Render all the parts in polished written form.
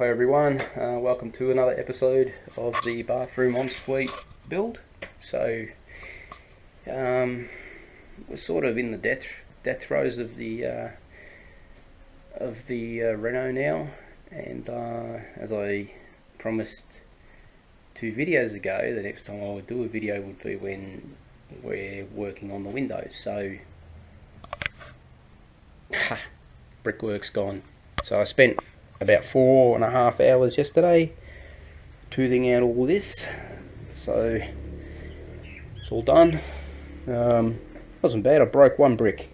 Hi everyone, welcome to another episode of the bathroom ensuite build. So we're sort of in the death throes of the Reno now, and as I promised 2 videos ago, the next time I would do a video would be when we're working on the windows. So brickwork's gone. So I spent about 4.5 hours yesterday toothing out all this, so it's all done. Wasn't bad. I broke 1 brick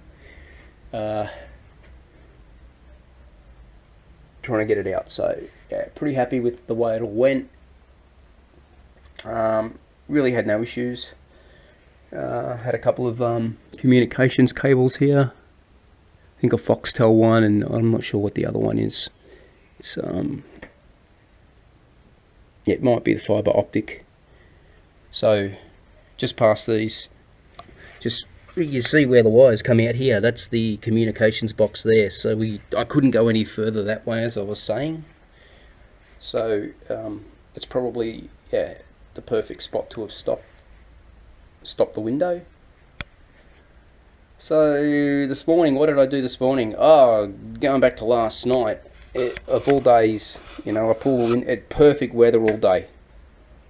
trying to get it out, so yeah, pretty happy with the way it all went. Really had no issues. Had a couple of communications cables here. I think a Foxtel one, and I'm not sure what the other one is. It's it might be the fibre optic. So just past these, just you see where the wires come out here. That's the communications box there. So I couldn't go any further that way, as I was saying. So it's probably the perfect spot to have stopped the window. So this morning, what did I do this morning? Oh, going back to last night, of all days, you know, I pulled in at perfect weather all day.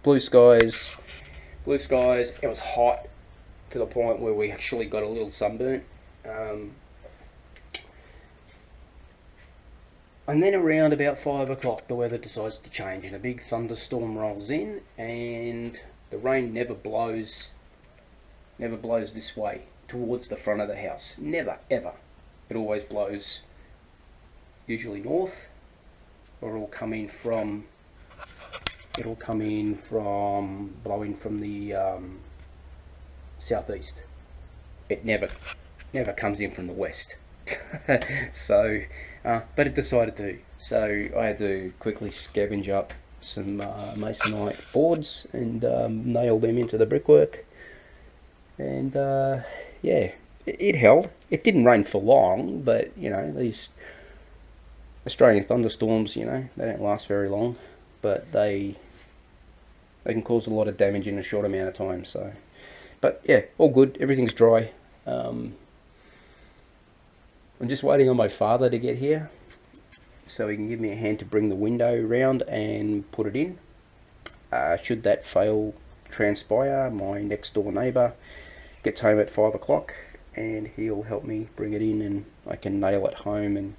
Blue skies, it was hot to the point where we actually got a little sunburnt. And then around about 5 o'clock, the weather decides to change and a big thunderstorm rolls in, and the rain never blows this way towards the front of the house. Never, ever. It always blows usually north, or it'll come in from blowing from the southeast. It never comes in from the west. So but it decided to, so I had to quickly scavenge up some masonite boards and nail them into the brickwork, and yeah, it held. It didn't rain for long, but you know, these Australian thunderstorms, you know, they don't last very long, but they can cause a lot of damage in a short amount of time. So, but yeah, all good. Everything's dry. I'm just waiting on my father to get here so he can give me a hand to bring the window round and put it in. Should that fail transpire, my next door neighbour gets home at 5 o'clock and he'll help me bring it in, and I can nail it home and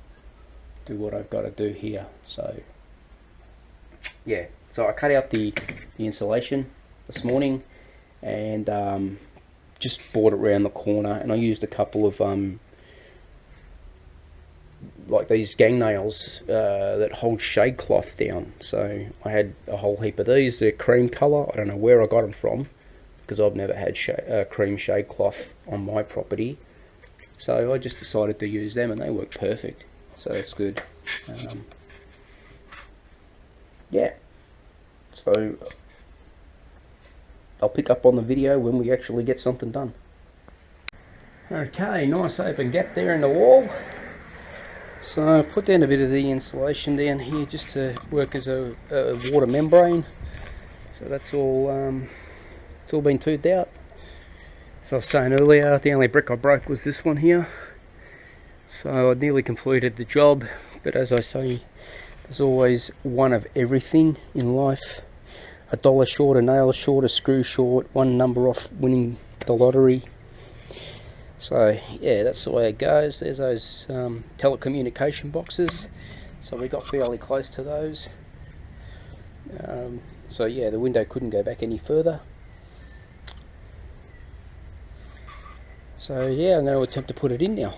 do what I've got to do here. So yeah, so I cut out the insulation this morning and just bored it around the corner, and I used a couple of like these gang nails that hold shade cloth down. So I had a whole heap of these. They're cream colour. I don't know where I got them from, because I've never had cream shade cloth on my property. So I just decided to use them, and they work perfect. So that's good. Yeah. So I'll pick up on the video when we actually get something done. Okay, nice open gap there in the wall. So I've put down a bit of the insulation down here just to work as a water membrane. So that's all. It's all been toothed out. As I was saying earlier, the only brick I broke was this one here. So I nearly completed the job, but as I say, there's always one of everything in life. A dollar short, a nail short, a screw short, one number off winning the lottery. So yeah, that's the way it goes. There's those telecommunication boxes. So we got fairly close to those. So yeah, the window couldn't go back any further. So yeah, I'm going to attempt to put it in now.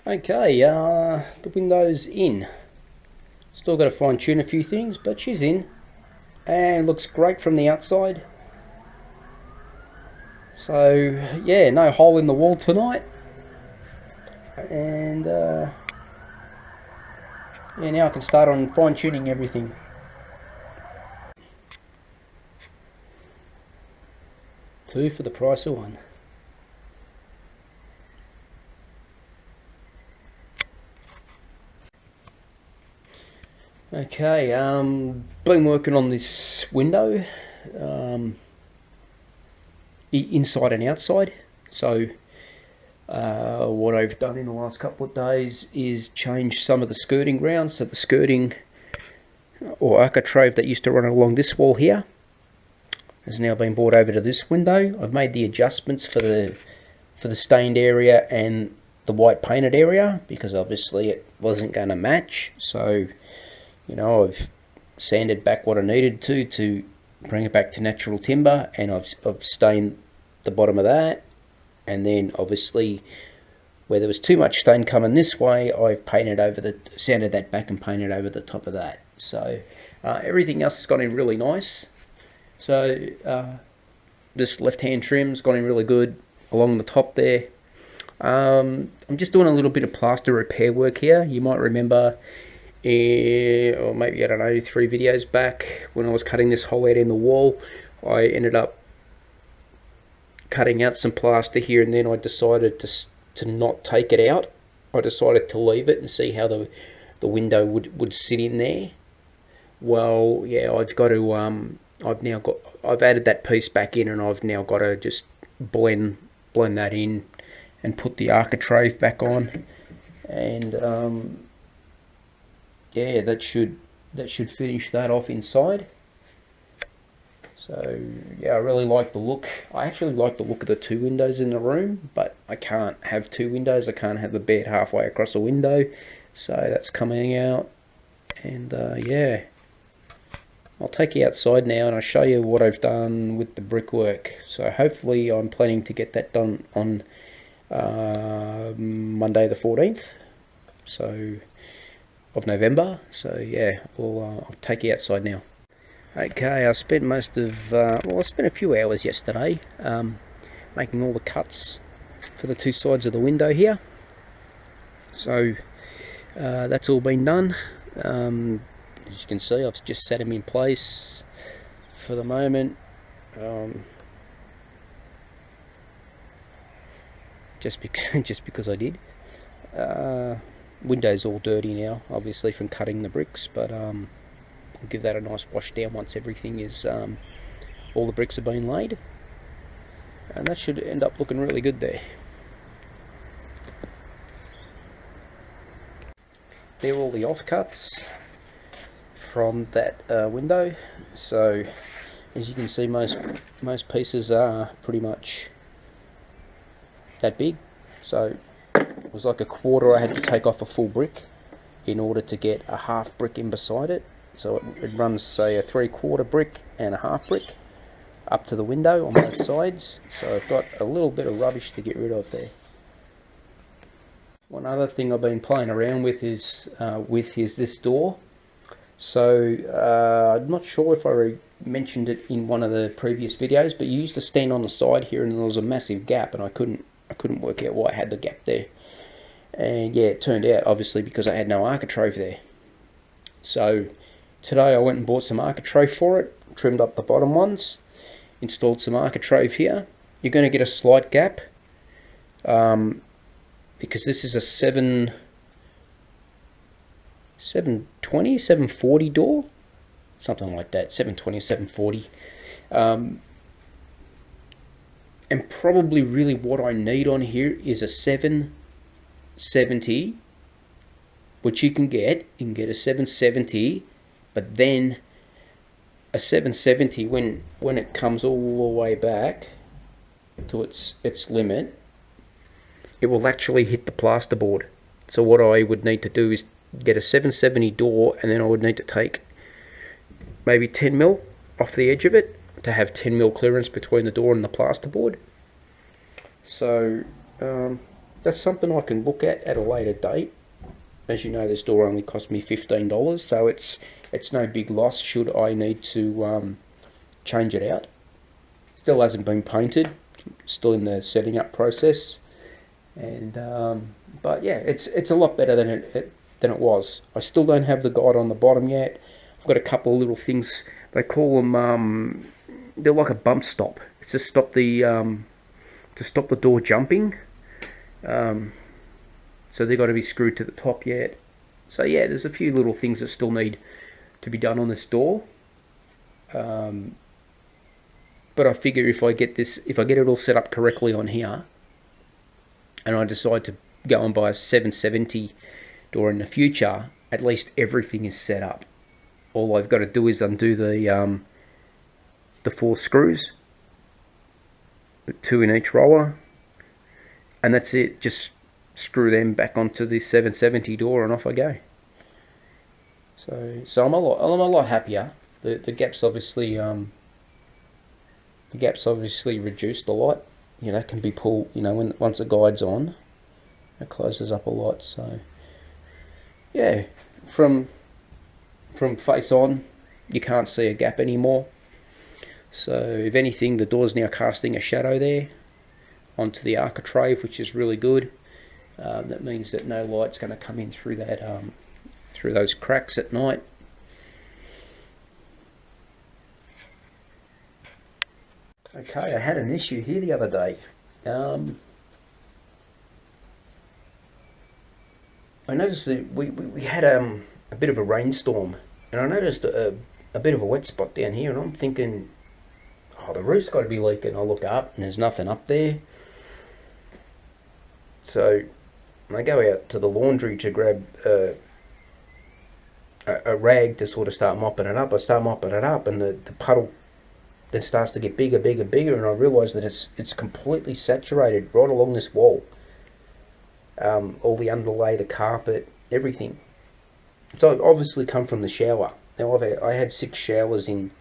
Okay, the window's in. Still got to fine tune a few things, but she's in. And looks great from the outside. So yeah, no hole in the wall tonight. And yeah, now I can start on fine tuning everything. Two for the price of one. Okay, been working on this window, um, inside and outside. So what I've done in the last couple of days is change some of the skirting ground. So the skirting or architrave that used to run along this wall here has now been brought over to this window. I've made the adjustments for the stained area and the white painted area because obviously it wasn't going to match. So, you know, I've sanded back what I needed to bring it back to natural timber, and I've stained the bottom of that, and then obviously where there was too much stain coming this way, I've sanded that back and painted over the top of that. So everything else has gone in really nice. So this left-hand trim's gone in really good along the top there. I'm just doing a little bit of plaster repair work here. You might remember, or maybe, I don't know, 3 videos back when I was cutting this hole out in the wall, I ended up cutting out some plaster here, and then I decided to not take it out. I decided to leave it and see how the window would sit in there. Well, yeah, I've added that piece back in, and I've now got to just blend that in and put the architrave back on, and yeah, that should finish that off inside. So yeah, I really like the look. I actually like the look of the 2 windows in the room, but I can't have 2 windows. I can't have the bed halfway across a window, so that's coming out. And yeah, I'll take you outside now and I'll show you what I've done with the brickwork. So hopefully I'm planning to get that done on Monday the 14th of November. So yeah, I'll take you outside now. Okay, I spent most of, I spent a few hours yesterday making all the cuts for the 2 sides of the window here. So that's all been done. As you can see, I've just set them in place for the moment. Just because I did. Window's all dirty now, obviously from cutting the bricks, but I'll give that a nice wash down once everything is, all the bricks have been laid, and that should end up looking really good there. They're all the offcuts from that window. So as you can see, most pieces are pretty much that big. So it was like a quarter I had to take off a full brick in order to get a half brick in beside it. So it runs, say, a 3/4 brick and a half brick up to the window on both sides. So I've got a little bit of rubbish to get rid of there. One other thing I've been playing around with is this door. So I'm not sure if I mentioned it in one of the previous videos, but you used to stand on the side here and there was a massive gap, and I couldn't work out why I had the gap there. And yeah, it turned out obviously because I had no architrave there. So today I went and bought some architrave for it, trimmed up the bottom ones, installed some architrave here. You're going to get a slight gap because this is a 740 door, something like that, 720, 740. And probably really what I need on here is a 770, which you can get a 770, but then a 770 when it comes all the way back to its limit, it will actually hit the plasterboard. So what I would need to do is get a 770 door, and then I would need to take maybe 10 mil off the edge of it to have 10 mil clearance between the door and the plasterboard. So that's something I can look at a later date. As you know, this door only cost me $15, so it's no big loss should I need to change it out. Still hasn't been painted, still in the setting up process, and but yeah, it's a lot better than it was. I still don't have the guide on the bottom yet. I've got a couple of little things, they call them they're like a bump stop. It's to stop the door jumping. So they've got to be screwed to the top yet. So yeah, there's a few little things that still need to be done on this door. But I figure if I get it all set up correctly on here, and I decide to go and buy a 770 door in the future, at least everything is set up. All I've got to do is undo the 4 screws, 2 in each roller, and that's it. Just screw them back onto the 770 door, and off I go. So I'm a lot happier. The gaps obviously reduced a lot. You know, can be pulled. You know, once the guide's on, it closes up a lot. So yeah, from face on, you can't see a gap anymore. So if anything, the door's now casting a shadow there onto the architrave, which is really good. That means that no light's going to come in through that through those cracks at night. Okay, I had an issue here the other day. I noticed that we had a bit of a rainstorm, and I noticed a bit of a wet spot down here, and I'm thinking, oh, the roof's got to be leaking. I look up, and there's nothing up there. So I go out to the laundry to grab a rag to sort of start mopping it up. I start mopping it up, and the puddle then starts to get bigger, and I realise that it's completely saturated right along this wall. All the underlay, the carpet, everything. So it obviously come from the shower. Now I had 6 showers in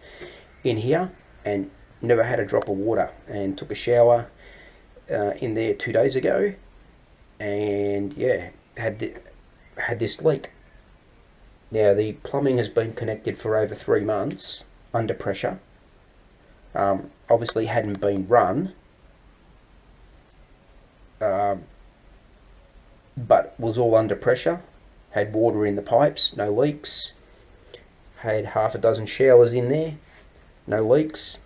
here, and never had a drop of water. And took a shower in there 2 days ago, and yeah, had this leak. Now the plumbing has been connected for over 3 months under pressure. Obviously hadn't been run, but was all under pressure. Had water in the pipes, no leaks. Had half a dozen showers in there, no leaks.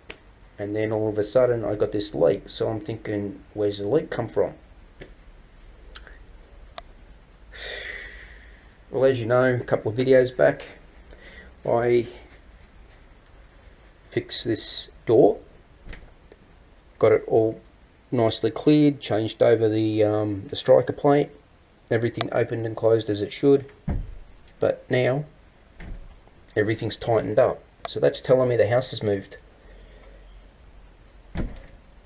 And then all of a sudden I got this leak. So I'm thinking, where's the leak come from? Well, as you know, a couple of videos back, I fixed this door, got it all nicely cleared, changed over the striker plate, everything opened and closed as it should. But now everything's tightened up, so that's telling me the house has moved.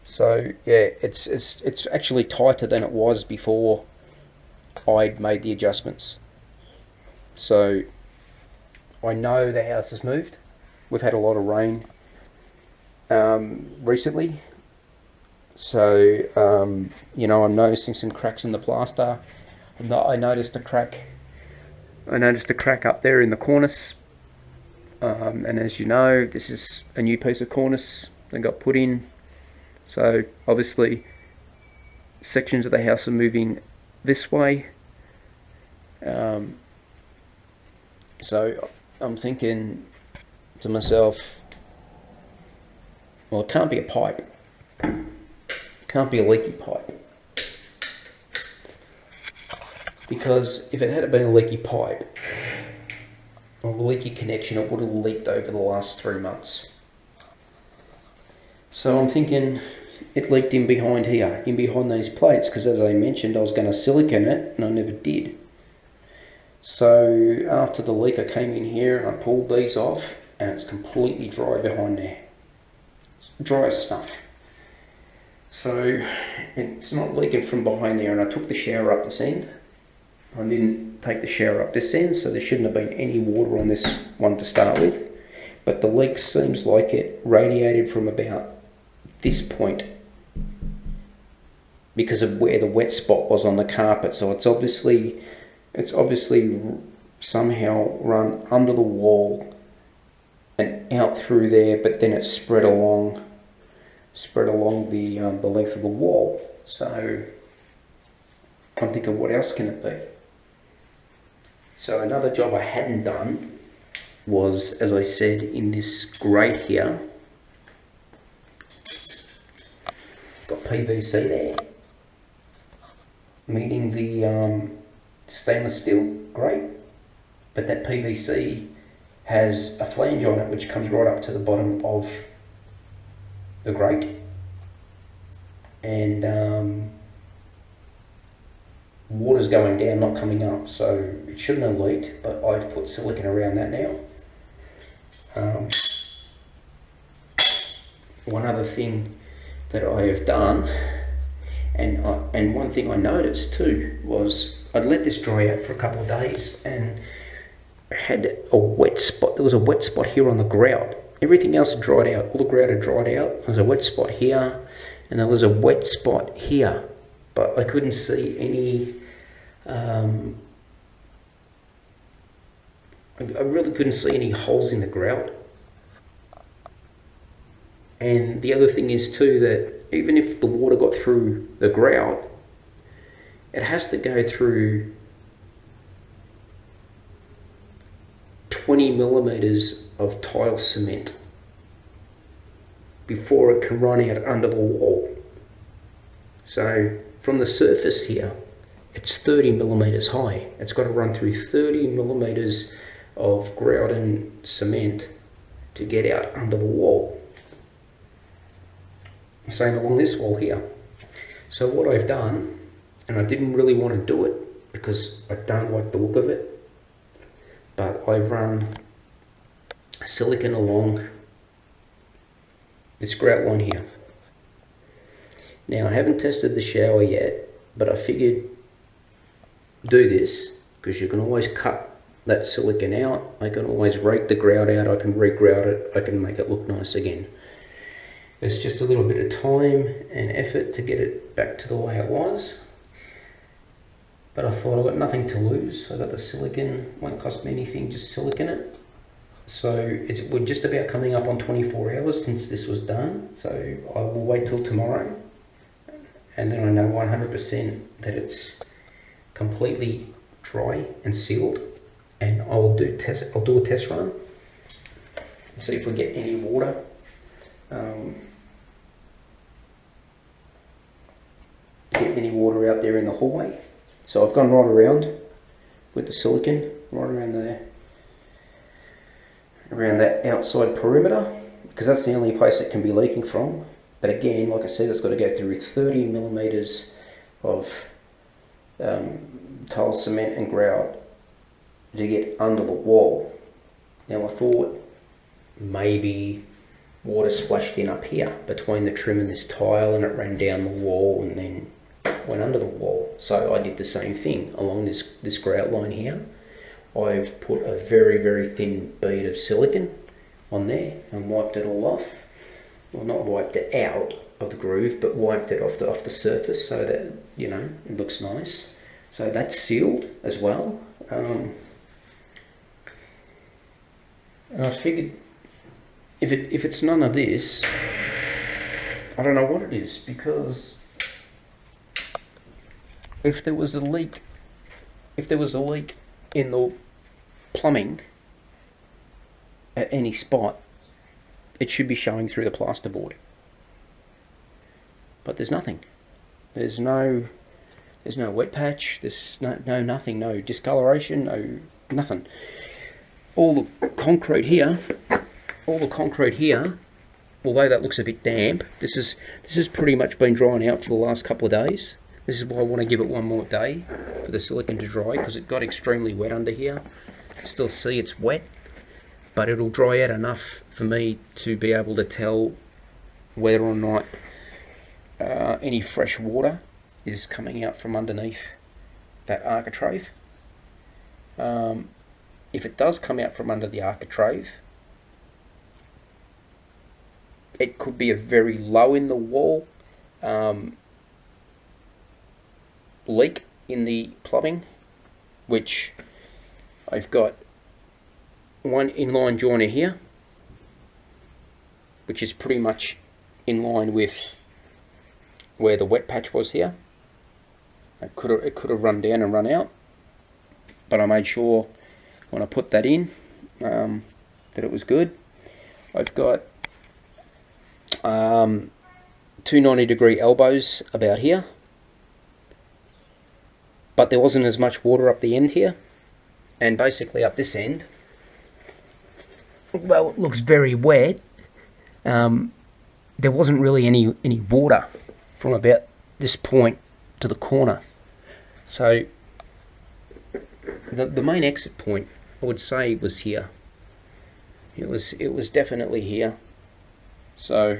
So yeah, it's actually tighter than it was before I'd made the adjustments. So I know the house has moved. We've had a lot of rain recently, so you know, I'm noticing some cracks in the plaster. I noticed a crack up there in the cornice, and as you know, this is a new piece of cornice that got put in. So obviously sections of the house are moving this way. So I'm thinking to myself, well, it can't be a pipe. It can't be a leaky pipe. Because if it had been a leaky pipe, or a leaky connection, it would have leaked over the last 3 months. So I'm thinking it leaked in behind here, in behind these plates, because as I mentioned, I was going to silicone it, and I never did. So after the leak, I came in here and I pulled these off, and it's completely dry behind there. It's dry as snuff. So it's not leaking from behind there, and I took the shower up this end. I didn't take the shower up this end, so there shouldn't have been any water on this one to start with. But the leak seems like it radiated from about this point because of where the wet spot was on the carpet. So it's obviously somehow run under the wall and out through there, but then it's spread along the length of the wall. So I'm thinking, what else can it be? So another job I hadn't done was, as I said, in this grate here, got PVC there, meeting the stainless steel grate, but that PVC has a flange on it which comes right up to the bottom of the grate, and water's going down, not coming up, so it shouldn't have leaked, but I've put silicone around that now. One other thing that I have done, and one thing I noticed too, was I'd let this dry out for a couple of days and had a wet spot. There was a wet spot here on the grout. Everything else had dried out. All the grout had dried out. There was a wet spot here, and there was a wet spot here, but I couldn't see any. I really couldn't see any holes in the grout. And the other thing is too that even if the water got through the grout, it has to go through 20 millimeters of tile cement before it can run out under the wall. So from the surface here, it's 30 millimeters high. It's got to run through 30 millimeters of grout and cement to get out under the wall. Same along this wall here. So what I've done, and I didn't really want to do it because I don't like the look of it, but I've run silicone along this grout line here. Now I haven't tested the shower yet, but I figured do this because you can always cut that silicone out. I can always rake the grout out, I can re-grout it, I can make it look nice again. It's just a little bit of time and effort to get it back to the way it was. But I thought I've got nothing to lose. I got the silicone, won't cost me anything, just silicone it. So we're just about coming up on 24 hours since this was done. So I will wait till tomorrow. And then I know 100% that it's completely dry and sealed. And I'll do a test run. See if we get any water. Get any water out there in the hallway. So I've gone right around with the silicone, right around there, around that outside perimeter, because that's the only place it can be leaking from. But again, like I said, it's got to go through 30 millimeters of tile cement and grout to get under the wall. Now I thought maybe water splashed in up here between the trim and this tile, and it ran down the wall and then went under the wall. So I did the same thing along this grout line here. I've put a very thin bead of silicone on there and wiped it all off. Well, not wiped it out of the groove, but wiped it off the surface so that, you know, it looks nice. So that's sealed as well. And I figured if it's none of this, I don't know what it is, because if there was a leak in the plumbing at any spot, it should be showing through the plasterboard. But there's nothing. There's no wet patch. There's no nothing. No discoloration. No nothing. All the concrete here, although that looks a bit damp, this has pretty much been drying out for the last couple of days. This is why I want to give it one more day for the silicone to dry, because it got extremely wet under here. Still see it's wet, but it'll dry out enough for me to be able to tell whether or not any fresh water is coming out from underneath that architrave. If it does come out from under the architrave, it could be a very low in the wall leak in the plumbing, which I've got one inline joiner here, which is pretty much in line with where the wet patch was here. It could have run down and run out, but I made sure when I put that in that it was good. I've got 2 90-degree elbows about here, but there wasn't as much water up the end here, And basically up this end, well, it looks very wet. There wasn't really any water from about this point to the corner. So the main exit point, I would say, was here. It was definitely here. So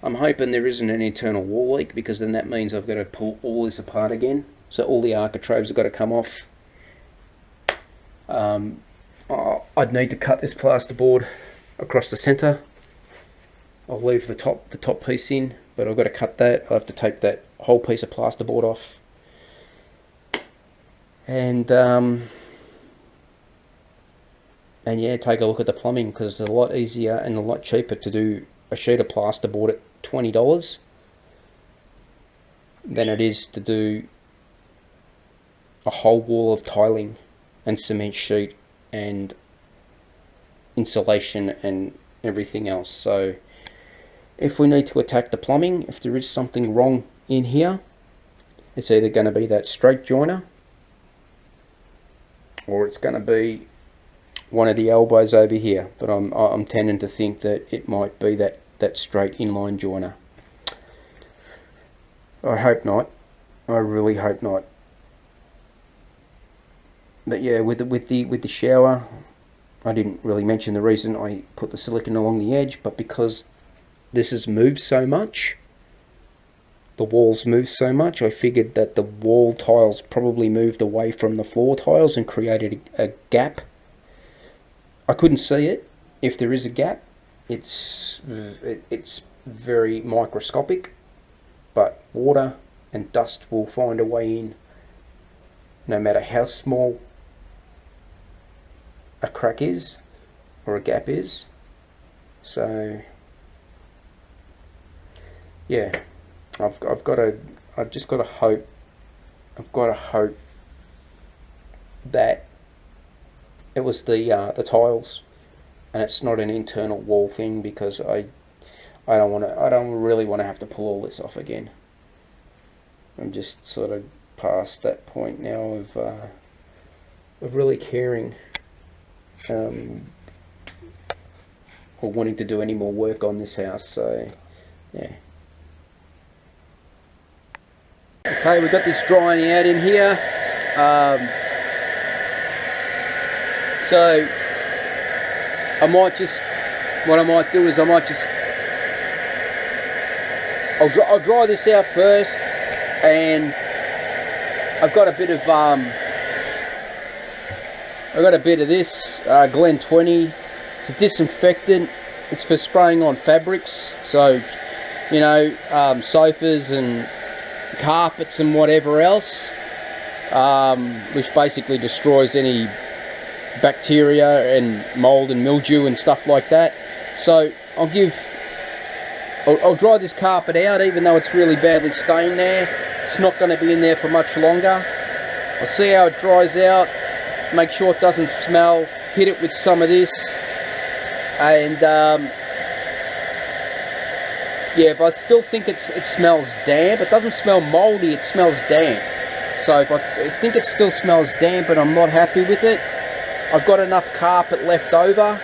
I'm hoping there isn't an internal wall leak, because then that means I've got to pull all this apart again. So all the architraves have got to come off. I'd need to cut this plasterboard across the centre. I'll leave the top piece in, but I've got to cut that. I have to take that whole piece of plasterboard off. And yeah, take a look at the plumbing, because it's a lot easier and a lot cheaper to do a sheet of plasterboard at $20 than it is to do a whole wall of tiling and cement sheet and insulation and everything else. So if we need to attack the plumbing, if there is something wrong in here, it's either going to be that straight joiner, or it's going to be one of the elbows over here. But I'm tending to think that it might be that straight inline joiner. I hope not. I really hope not. But yeah, with the shower, I didn't really mention the reason I put the silicone along the edge, but because this has moved so much, the walls moved so much, I figured that the wall tiles probably moved away from the floor tiles and created a gap. I couldn't see it. If there is a gap, it's very microscopic, but water and dust will find a way in, no matter how small a crack is or a gap is. So yeah, I've just got to hope that it was the tiles and it's not an internal wall thing, because I don't really want to have to pull all this off again. I'm just sort of past that point now of really caring or wanting to do any more work on this house. So yeah. Okay, we've got this drying out in here. So what I might do is I'll dry this out first, and I've got a bit of this Glen 20. It's a disinfectant. It's for spraying on fabrics, so you know, sofas and carpets and whatever else, which basically destroys any bacteria and mold and mildew and stuff like that. So I'll dry this carpet out, even though it's really badly stained there. It's not going to be in there for much longer. I'll see how it dries out, make sure it doesn't smell, hit it with some of this, and yeah, but I still think it smells damp. It doesn't smell moldy, it smells damp. So if I think it still smells damp and I'm not happy with it, I've got enough carpet left over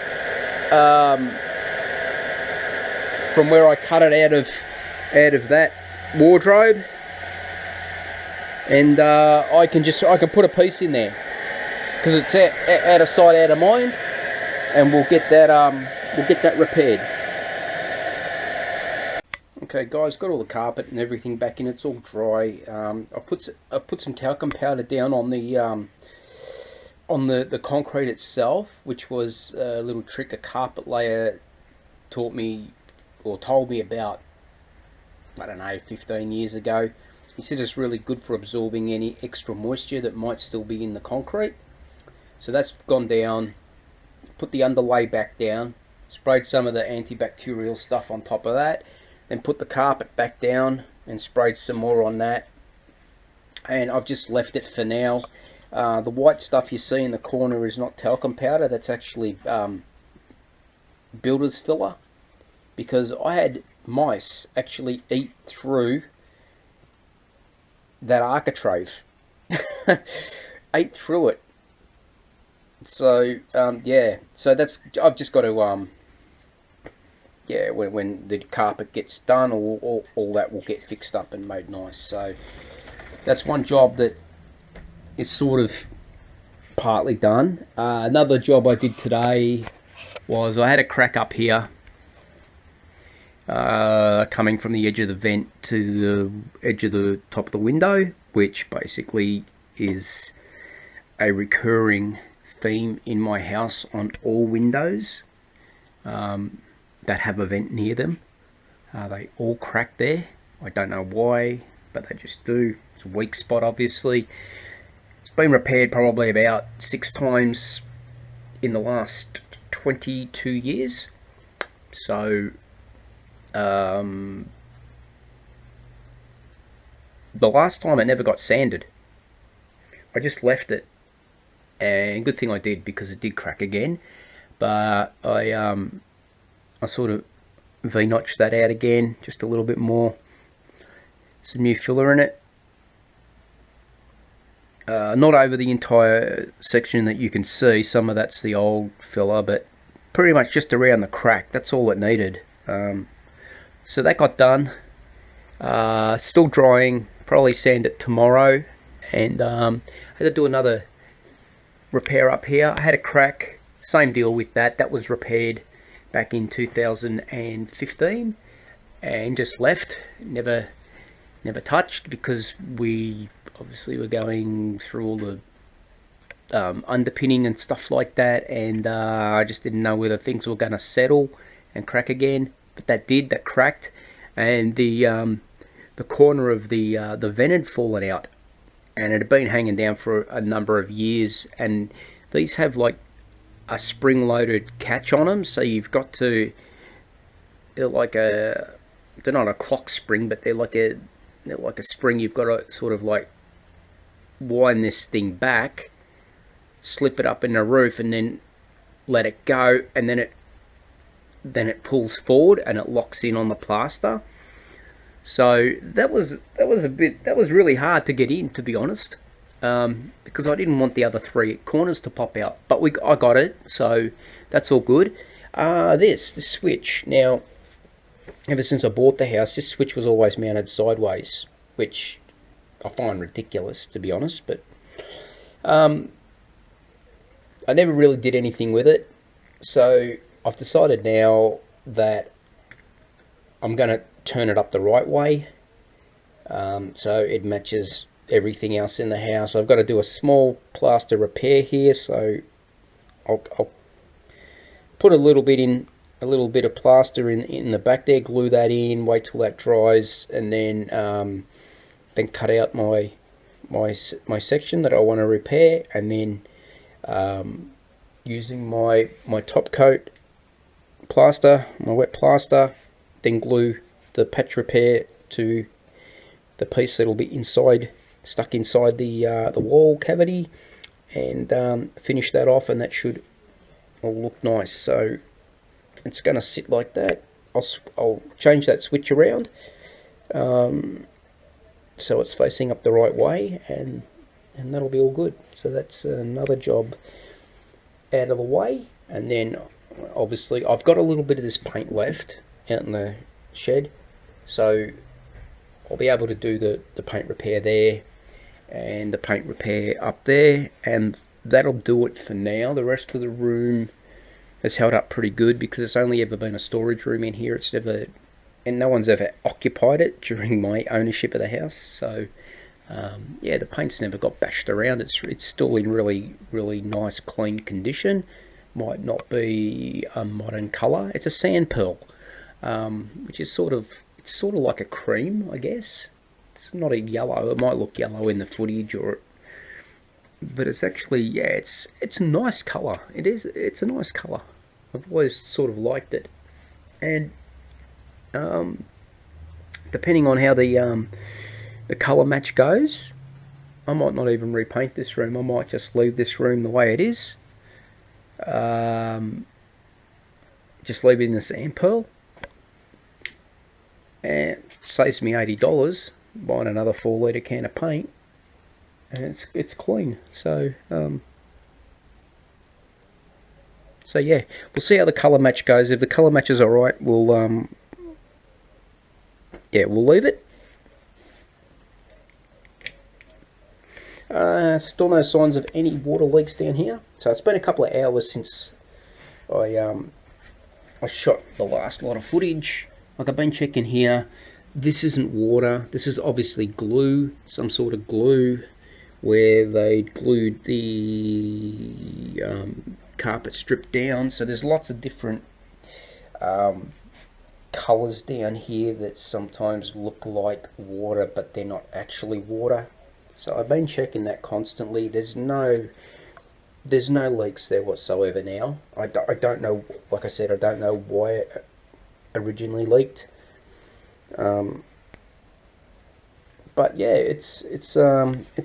from where I cut it out of that wardrobe, and I can put a piece in there, because it's out of sight, out of mind, and we'll get that repaired. Okay guys, got all the carpet and everything back in. It's all dry. I put some talcum powder down on the concrete itself, which was a little trick a carpet layer taught me, or told me about, I don't know, 15 years ago. He said it's really good for absorbing any extra moisture that might still be in the concrete. So that's gone down. Put the underlay back down, sprayed some of the antibacterial stuff on top of that, then put the carpet back down and sprayed some more on that, and I've just left it for now. The white stuff you see in the corner is not talcum powder, that's actually builder's filler, because I had mice actually eat through that architrave. Ate through it. So yeah, so that's, I've just got to yeah, when the carpet gets done, all that will get fixed up and made nice. So that's one job that is sort of partly done. Another job I did today was I had a crack up here, coming from the edge of the vent to the edge of the top of the window, which basically is a recurring theme in my house on all windows that have a vent near them. They all crack there. I don't know why, but they just do. It's a weak spot, obviously. It's been repaired probably about 6 times in the last 22 years. So the last time it never got sanded. I just left it, and good thing I did, because it did crack again. But I sort of V-notched that out again, just a little bit more. Some new filler in it. Not over the entire section that you can see. Some of that's the old filler, but pretty much just around the crack. That's all it needed. So that got done. Still drying. Probably sand it tomorrow. And I had to do another repair up here. I had a crack. Same deal with that. That was repaired back in 2015 and just left. Never touched, because we obviously were going through all the underpinning and stuff like that, and I just didn't know whether things were going to settle and crack again. But that did. That cracked, and the corner of the vent had fallen out, and it had been hanging down for a number of years. And these have like a spring-loaded catch on them, so you've got to, they're like a, they're not a clock spring, but they're like a spring. You've got to sort of like wind this thing back, slip it up in the roof, and then let it go, and then it pulls forward and it locks in on the plaster. So that was really hard to get in, to be honest, because I didn't want the other 3 corners to pop out. But I got it, so that's all good. This switch, now, ever since I bought the house, this switch was always mounted sideways, which I find ridiculous, to be honest. But I never really did anything with it, so I've decided now that I'm going to turn it up the right way, so it matches everything else in the house. I've got to do a small plaster repair here, so I'll put a little bit of plaster in the back there, glue that in, wait till that dries, and then cut out my section that I want to repair, and then using my top coat plaster, my wet plaster, then glue the patch repair to the piece that'll be stuck inside the wall cavity, and finish that off, and that should all look nice. So it's going to sit like that. I'll change that switch around, so it's facing up the right way, and that'll be all good. So that's another job out of the way. And then obviously I've got a little bit of this paint left out in the shed, so I'll be able to do the paint repair there and the paint repair up there, and that'll do it for now. The rest of the room has held up pretty good, because it's only ever been a storage room in here. It's never, and no one's ever occupied it during my ownership of the house. So yeah, the paint's never got bashed around. It's still in really, really nice, clean condition. Might not be a modern colour. It's a sand pearl, which is sort of like a cream, I guess. It's not a yellow. It might look yellow in the footage, but it's actually, yeah, it's a nice colour. It is. It's a nice colour. I've always sort of liked it, and depending on how the colour match goes, I might not even repaint this room. I might just leave this room the way it is. Just leave it in the sand pearl, and it saves me $80 buying another 4-litre can of paint, and it's clean. So So yeah, we'll see how the colour match goes. If the colour match is alright, we'll yeah, we'll leave it. Still no signs of any water leaks down here. So it's been a couple of hours since I shot the last lot of footage. Like, I've been checking here. This isn't water. This is obviously glue, some sort of glue, where they glued the carpet strip down. So there's lots of different colours down here that sometimes look like water, but they're not actually water. So I've been checking that constantly. There's no leaks there whatsoever now. I don't know, like I said, I don't know why it originally leaked. But yeah, it's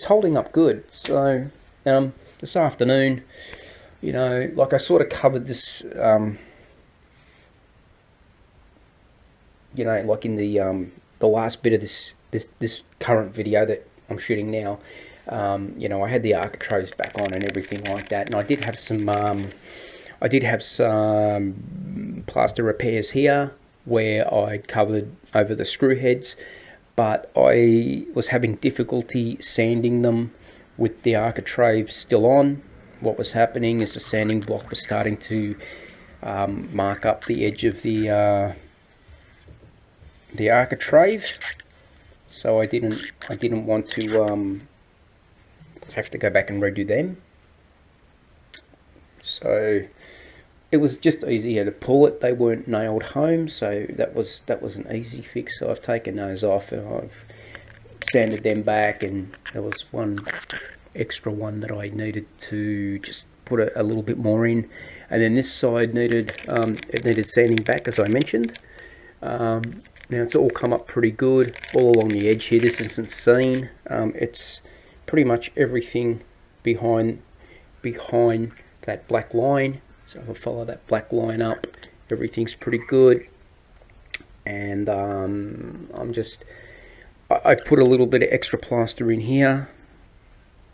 holding up good. So this afternoon, you know, like I sort of covered this, you know, like in the last bit of this current video that I'm shooting now. You know, I had the architraves back on and everything like that, and I did have some plaster repairs here where I covered over the screw heads, but I was having difficulty sanding them with the architrave still on. What was happening is the sanding block was starting to mark up the edge of the architrave, so I didn't want to have to go back and redo them. So it was just easier to pull it. They weren't nailed home, so that was an easy fix. So I've taken those off and I've sanded them back, and there was one extra one that I needed to just put a little bit more in, and then this side needed sanding back, as I mentioned. Now it's all come up pretty good all along the edge here. This isn't seen. It's pretty much everything behind that black line. So if I follow that black line up, everything's pretty good. And I put a little bit of extra plaster in here.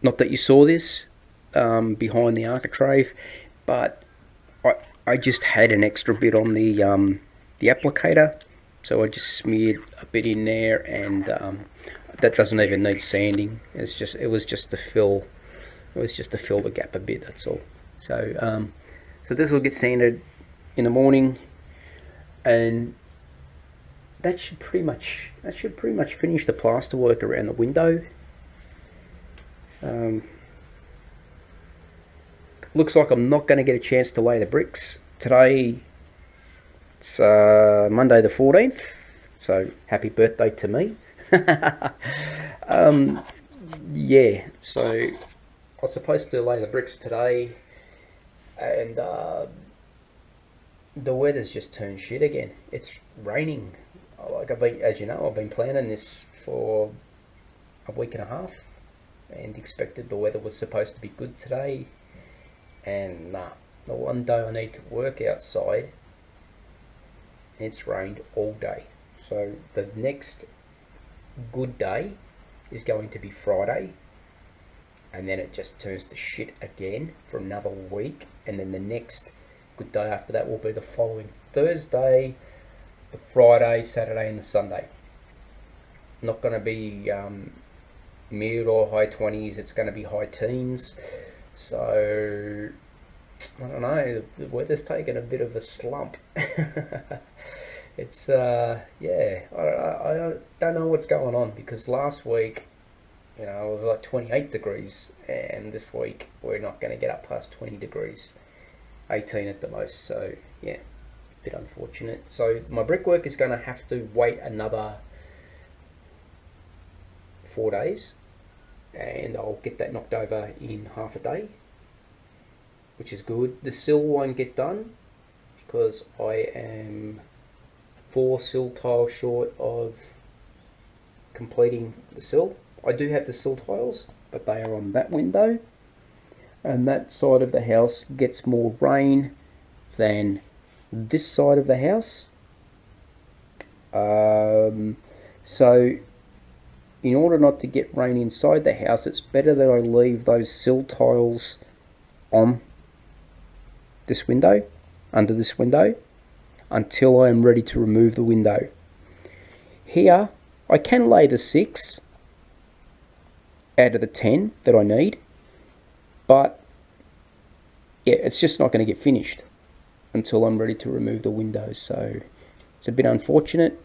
Not that you saw this behind the architrave, but I just had an extra bit on the applicator, so I just smeared a bit in there, and that doesn't even need sanding. It was just to fill the gap a bit. That's all. So so this will get sanded in the morning, and that should pretty much finish the plaster work around the window. Looks like I'm not going to get a chance to lay the bricks today. It's Monday the 14th, so happy birthday to me. Yeah, so I was supposed to lay the bricks today, and the weather's just turned shit again. It's raining. Like, as you know, I've been planning this for a week and a half, and expected the weather was supposed to be good today, and nah. The one day I need to work outside, it's rained all day. So the next good day is going to be Friday, and then it just turns to shit again for another week, and then the next good day after that will be the following Thursday, the Friday, Saturday and the Sunday. Not going to be mid or high 20s, it's going to be high teens. So I don't know, the weather's taken a bit of a slump. It's yeah, I don't know what's going on, because last week, you know, it was like 28 degrees, and this week we're not going to get up past 20 degrees, 18 at the most. So yeah, a bit unfortunate. So my brickwork is going to have to wait another 4 days, and I'll get that knocked over in half a day, which is good. The sill won't get done because I am 4 sill tiles short of completing the sill. I do have the sill tiles, but they are on that window, and that side of the house gets more rain than this side of the house. So in order not to get rain inside the house, it's better that I leave those sill tiles on this window, under this window, until I am ready to remove the window. Here, I can lay the 6 out of the 10 that I need, but yeah, it's just not going to get finished until I'm ready to remove the window. So it's a bit unfortunate.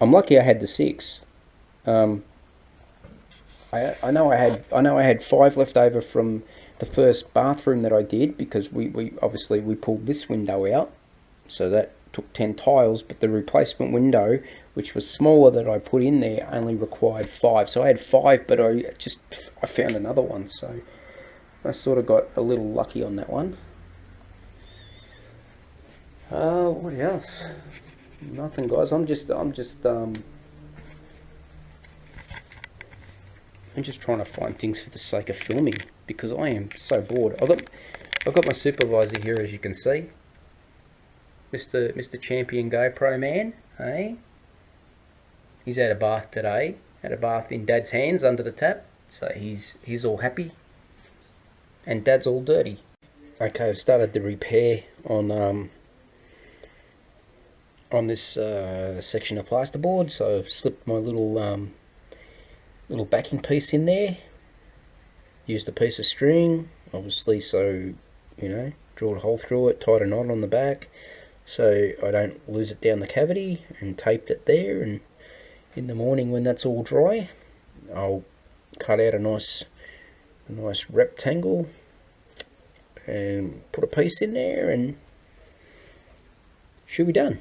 I'm lucky I had the 6. I know I had 5 left over from the first bathroom that I did, because we obviously pulled this window out, so that took 10 tiles, but the replacement window, which was smaller, that I put in there, only required 5. So I had 5, but I found another one, so I sort of got a little lucky on that one. What else? Nothing, guys. I'm just trying to find things for the sake of filming, because I am so bored. I've got my supervisor here, as you can see, Mr. Champion GoPro man. Hey, he's had a bath today. Had a bath in Dad's hands under the tap, so he's all happy, and Dad's all dirty. Okay, I've started the repair on this section of plasterboard. So I've slipped my little backing piece in there, used a piece of string, obviously, so, you know, drilled a hole through it, tied a knot on the back so I don't lose it down the cavity, and taped it there. And in the morning, when that's all dry, I'll cut out a nice rectangle and put a piece in there, and should be done.